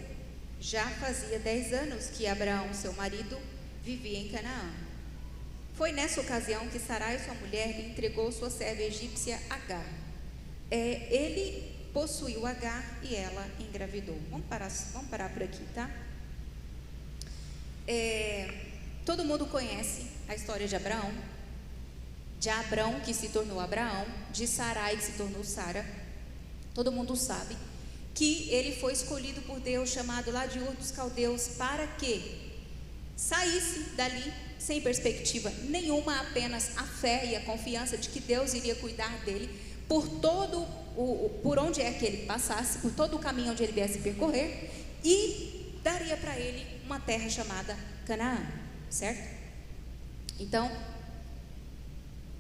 já fazia 10 anos que Abraão, seu marido, vivia em Canaã. Foi nessa ocasião que Sarai, sua mulher, lhe entregou sua serva egípcia Agar. Ele possuiu Agar e ela engravidou. Vamos parar por aqui, tá? Todo mundo conhece a história de Abraão que se tornou Abraão, de Sarai que se tornou Sara. Todo mundo sabe que ele foi escolhido por Deus, chamado lá de Ur dos Caldeus, para que saísse dali sem perspectiva nenhuma, apenas a fé e a confiança de que Deus iria cuidar dele por onde é que ele passasse, por todo o caminho onde ele viesse percorrer, e daria para ele uma terra chamada Canaã, certo? Então,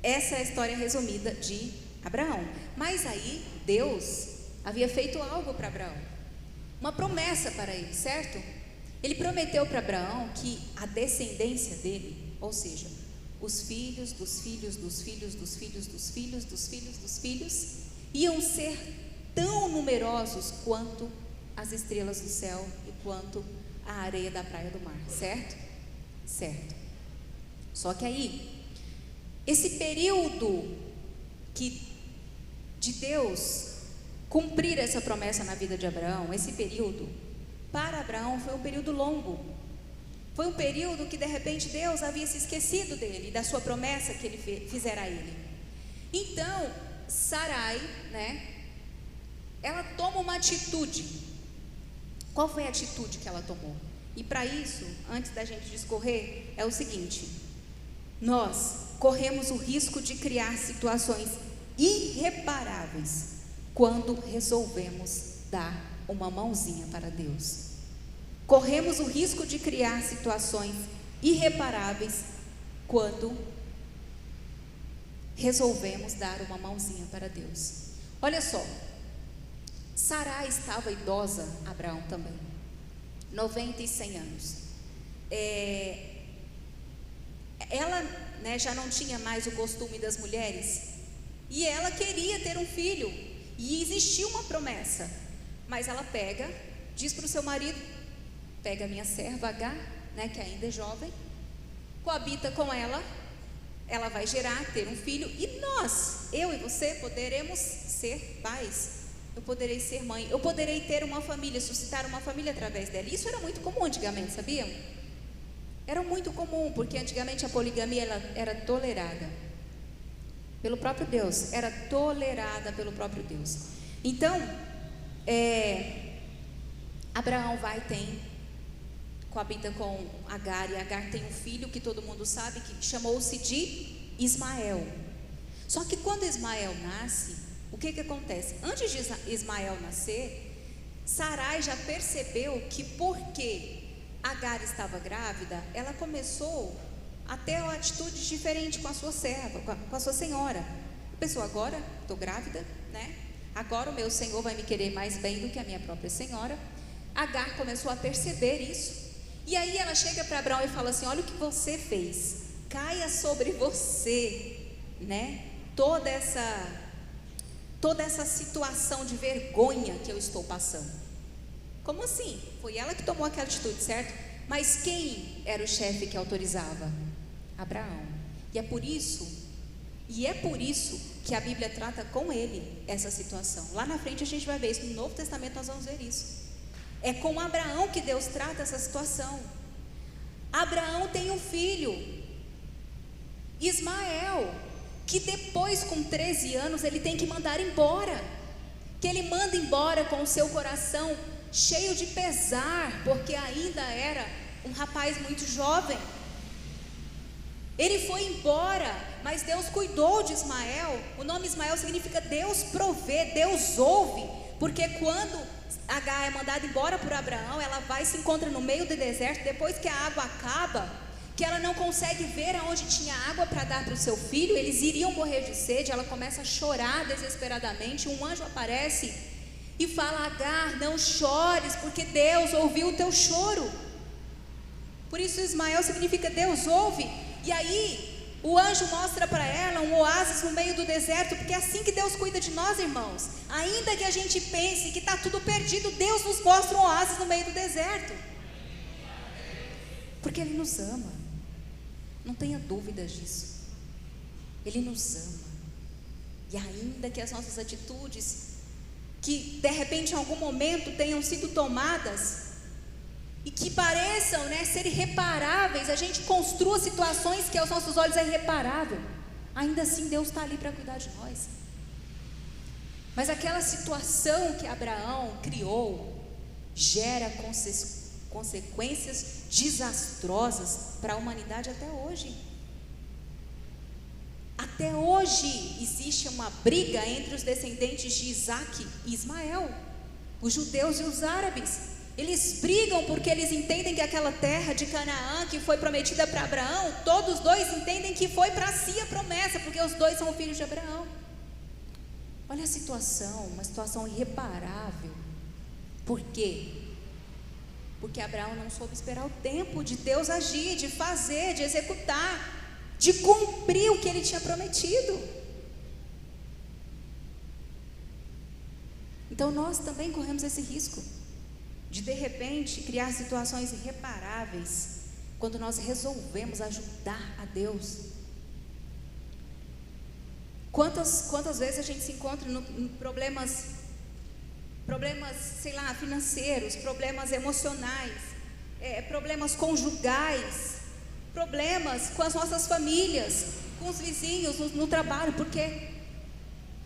essa é a história resumida de Abraão. Mas aí Deus havia feito algo para Abraão, uma promessa para ele, certo? Ele prometeu para Abraão que a descendência dele, ou seja, os filhos dos filhos dos filhos dos filhos dos filhos dos filhos dos filhos, iam ser tão numerosos quanto as estrelas do céu e quanto a areia da praia do mar, certo? Certo. Só que aí, esse período de Deus cumprir essa promessa na vida de Abraão, esse período, para Abraão foi um período longo. Foi um período que de repente Deus havia se esquecido dele, da sua promessa que ele fizera a ele. Então, Sarai, ela toma uma atitude. Qual foi a atitude que ela tomou? E para isso, antes da gente discorrer, é o seguinte: nós corremos o risco de criar situações irreparáveis quando resolvemos dar uma mãozinha para Deus. Corremos o risco de criar situações irreparáveis quando resolvemos dar uma mãozinha para Deus. Olha só, Sarai estava idosa, Abraão também, 90 e 100 anos. Ela já não tinha mais o costume das mulheres, e ela queria ter um filho, e existia uma promessa, mas ela diz para o seu marido: pega a minha serva Agar, que ainda é jovem, coabita com ela, ela vai ter um filho, e eu e você, poderemos ser pais. Eu poderei ser mãe, eu poderei ter uma família, suscitar uma família através dela. Isso era muito comum antigamente, sabiam? Era muito comum, porque antigamente a poligamia era tolerada pelo próprio Deus, era tolerada pelo próprio Deus. Então, Abraão coabita com Agar, e Agar tem um filho que todo mundo sabe, que chamou-se de Ismael. Só que quando Ismael nasce, o que acontece? Antes de Ismael nascer, Sarai já percebeu que porque Agar estava grávida, ela começou a ter atitudes diferentes com a sua serva, com a sua senhora. Pensou: agora estou grávida, agora o meu senhor vai me querer mais bem do que a minha própria senhora. Agar começou a perceber isso, E aí ela chega para Abraão e fala assim: olha o que você fez, caia sobre você, né, toda essa situação de vergonha que eu estou passando. Como assim? Foi ela que tomou aquela atitude, certo? Mas quem era o chefe que autorizava? Abraão. E é por isso que a Bíblia trata com ele essa situação. Lá na frente a gente vai ver isso, no Novo Testamento nós vamos ver isso. É com Abraão que Deus trata essa situação. Abraão tem um filho, Ismael, que depois, com 13 anos, ele tem que mandar embora. Que ele manda embora com o seu coração cheio de pesar, porque ainda era um rapaz muito jovem. Ele foi embora, mas Deus cuidou de Ismael. O nome Ismael significa Deus provê, Deus ouve, porque quando Agar é mandada embora por Abraão, ela vai e se encontra no meio do deserto, depois que a água acaba, que ela não consegue ver aonde tinha água para dar para o seu filho, eles iriam morrer de sede. Ela começa a chorar desesperadamente. Um anjo aparece e fala: Agar, não chores, porque Deus ouviu o teu choro. Por isso Ismael significa Deus ouve. E aí o anjo mostra para ela um oásis no meio do deserto, porque é assim que Deus cuida de nós, irmãos. Ainda que a gente pense que está tudo perdido, Deus nos mostra um oásis no meio do deserto, porque Ele nos ama. Não tenha dúvidas disso. Ele nos ama. E ainda que as nossas atitudes, que de repente em algum momento tenham sido tomadas e que pareçam, né, ser irreparáveis, a gente construa situações que aos nossos olhos é irreparável, ainda assim Deus está ali para cuidar de nós. Mas aquela situação que Abraão criou gera consequências desastrosas para a humanidade até hoje. Até hoje existe uma briga entre os descendentes de Isaac e Ismael, os judeus e os árabes. Eles brigam porque eles entendem que aquela terra de Canaã que foi prometida para Abraão, todos os dois entendem que foi para si a promessa, porque os dois são filhos de Abraão. Olha a situação, uma situação irreparável. Por quê? Porque Abraão não soube esperar o tempo de Deus agir, de fazer, de executar, de cumprir o que Ele tinha prometido. Então nós também corremos esse risco de repente criar situações irreparáveis quando nós resolvemos ajudar a Deus. Quantas vezes a gente se encontra em problemas, sei lá, financeiros, problemas emocionais, problemas conjugais, problemas com as nossas famílias, com os vizinhos, no trabalho, porque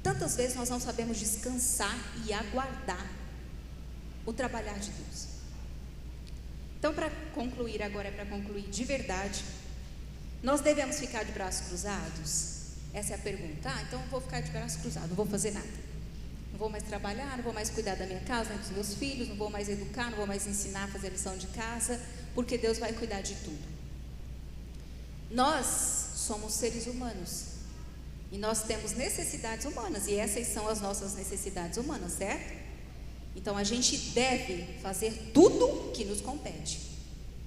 tantas vezes nós não sabemos descansar e aguardar o trabalhar de Deus. Então, para concluir agora, para concluir de verdade, nós devemos ficar de braços cruzados? Essa é a pergunta. Então eu vou ficar de braços cruzados, não vou fazer nada, não vou mais trabalhar, não vou mais cuidar da minha casa, nem dos meus filhos, não vou mais educar, não vou mais ensinar a fazer lição de casa, porque Deus vai cuidar de tudo. Nós somos seres humanos e nós temos necessidades humanas, e essas são as nossas necessidades humanas, certo? Então a gente deve fazer tudo que nos compete.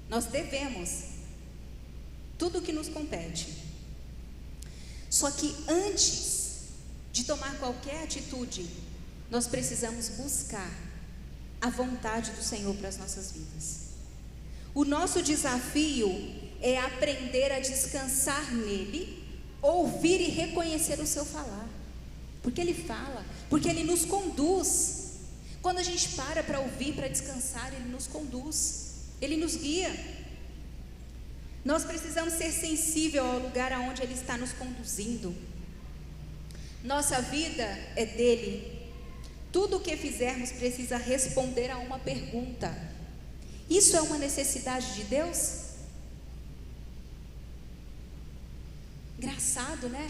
Nós devemos tudo que nos compete. Só que antes de tomar qualquer atitude, nós precisamos buscar a vontade do Senhor para as nossas vidas. O nosso desafio é aprender a descansar nele, ouvir e reconhecer o seu falar, porque Ele fala, porque Ele nos conduz. Quando a gente para ouvir, para descansar, Ele nos conduz, Ele nos guia. Nós precisamos ser sensíveis ao lugar aonde Ele está nos conduzindo. Nossa vida é dele. Tudo o que fizermos precisa responder a uma pergunta: isso é uma necessidade de Deus? Engraçado, né?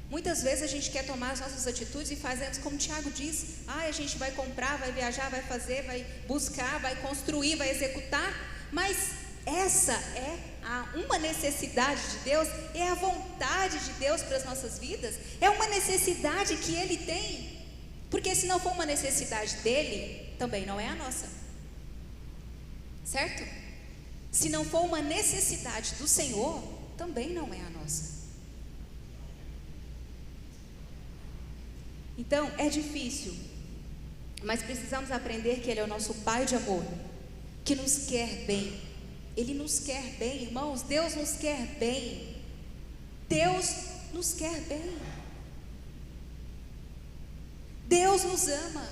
Muitas vezes a gente quer tomar as nossas atitudes e fazemos como Tiago diz: a gente vai comprar, vai viajar, vai fazer, vai buscar, vai construir, vai executar. Mas essa é uma necessidade de Deus, é a vontade de Deus para as nossas vidas, é uma necessidade que Ele tem, porque se não for uma necessidade dEle, também não é a nossa, certo? Se não for uma necessidade do Senhor, também não é a nossa. Então, é difícil, mas precisamos aprender que Ele é o nosso Pai de amor, que nos quer bem. Ele nos quer bem, irmãos. Deus nos quer bem. Deus nos quer bem. Deus nos ama.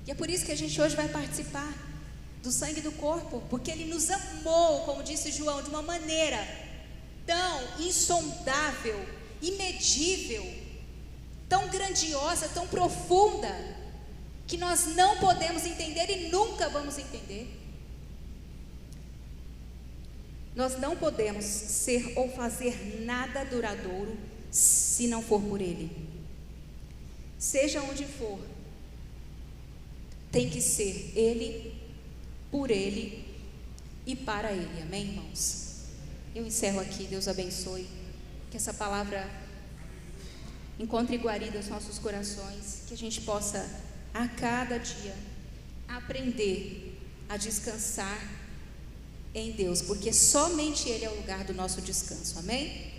E é por isso que a gente hoje vai participar do sangue do corpo, porque Ele nos amou, como disse João, de uma maneira tão insondável, imedível, tão grandiosa, tão profunda, que nós não podemos entender e nunca vamos entender. Nós não podemos ser ou fazer nada duradouro se não for por Ele. Seja onde for, tem que ser Ele, por Ele e para Ele. Amém, irmãos? Eu encerro aqui. Deus abençoe. Que essa palavra encontre guarida aos nossos corações. Que a gente possa, a cada dia, aprender a descansar em Deus, porque somente Ele é o lugar do nosso descanso. Amém?